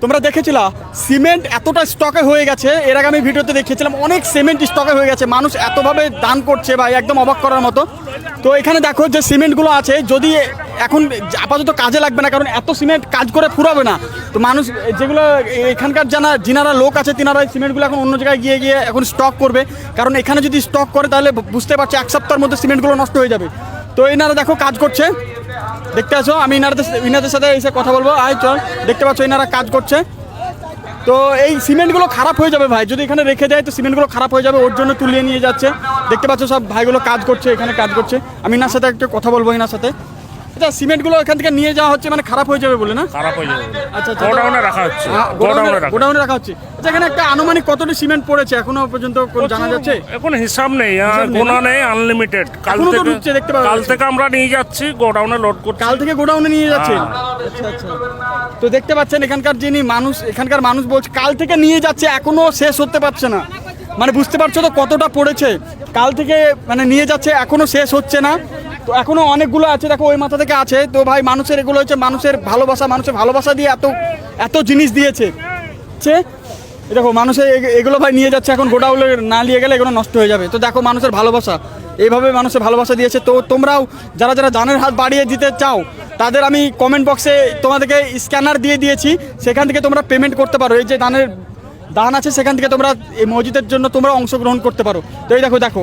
তোমরা দেখেছিলা সিমেন্ট এতটা স্টকে হয়ে গেছে, এর আগে আমি ভিডিওতে দেখিয়েছিলাম অনেক সিমেন্ট স্টকে হয়ে গেছে, মানুষ এতভাবে দান করছে ভাই একদম অবাক করার মতো। তো এখানে দেখো যে সিমেন্টগুলো আছে, যদি এখন আপাতত কাজে লাগবে না, কারণ এত সিমেন্ট কাজ করে ফুরাবে না। তো মানুষ যেগুলো এখানকার যিনারা লোক আছে তিনারা সিমেন্টগুলো এখন অন্য জায়গায় গিয়ে গিয়ে এখন স্টক করবে, কারণ এখানে যদি স্টক করে তাহলে বুঝতে পারছি এক সপ্তাহের মধ্যে সিমেন্টগুলো নষ্ট হয়ে যাবে। তো এনারা দেখো কাজ করছে, দেখতে পাচ্ছ। আমি ইনাদের সাথে এসে কথা বলবো। আয় চল, দেখতে পাচ্ছ এনারা কাজ করছে। তো এই সিমেন্টগুলো খারাপ হয়ে যাবে ভাই, যদি এখানে রেখে যায় তো সিমেন্টগুলো খারাপ হয়ে যাবে, ওর জন্য তুলিয়ে নিয়ে যাচ্ছে। দেখতে পাচ্ছ সব ভাইগুলো কাজ করছে, এখানে কাজ করছে। আমি এনার সাথে একটু কথা বলবো এনার সাথে। আচ্ছা, সিমেন্টগুলো এখান থেকে নিয়ে যাওয়া হচ্ছে মানে খারাপ হয়ে যাবে বলে না? খারাপ হয়ে যাবে। আচ্ছা, গোডাউনে রাখা হচ্ছে, গোডাউনে রাখা হচ্ছে। আচ্ছা, এখানে একটা আনুমানিক কতটি সিমেন্ট পড়েছে এখনো পর্যন্ত জানা যাচ্ছে? এখন হিসাব নেই, গোনা নেই, আনলিমিটেড। কাল থেকে আমরা নিয়ে যাচ্ছি, গোডাউনে লোড করছি। কাল থেকে গোডাউনে নিয়ে যাচ্ছে। আচ্ছা আচ্ছা। তো দেখতে পাচ্ছেন এখানকার মানুষ বলছে কাল থেকে নিয়ে যাচ্ছে, এখনো শেষ হতে পারছে না। মানে বুঝতে পারছো তো কতটা পড়েছে। কাল থেকে মানে নিয়ে যাচ্ছে, এখনো শেষ হচ্ছে না। তো এখনো অনেকগুলো আছে, দেখো ওই মাথা থেকে আছে। তো ভাই মানুষের এগুলো হচ্ছে মানুষের ভালোবাসা দিয়ে এত জিনিস দিয়েছে। দেখো মানুষের এগুলো ভাই নিয়ে যাচ্ছে, এখন গোডাউনে না নিয়ে গেলে এগুলো নষ্ট হয়ে যাবে। তো দেখো মানুষের ভালোবাসা, এইভাবে মানুষের ভালোবাসা দিয়েছে। তো তোমরাও যারা দানের হাত বাড়িয়ে দিতে চাও তাদের আমি কমেন্ট বক্সে তোমাদেরকে স্ক্যানার দিয়ে দিয়েছি, সেখান থেকে তোমরা পেমেন্ট করতে পারো। এই যে দান আছে সেখান থেকে তোমরা এই মসজিদের জন্য তোমরা অংশগ্রহণ করতে পারো। তো এই দেখো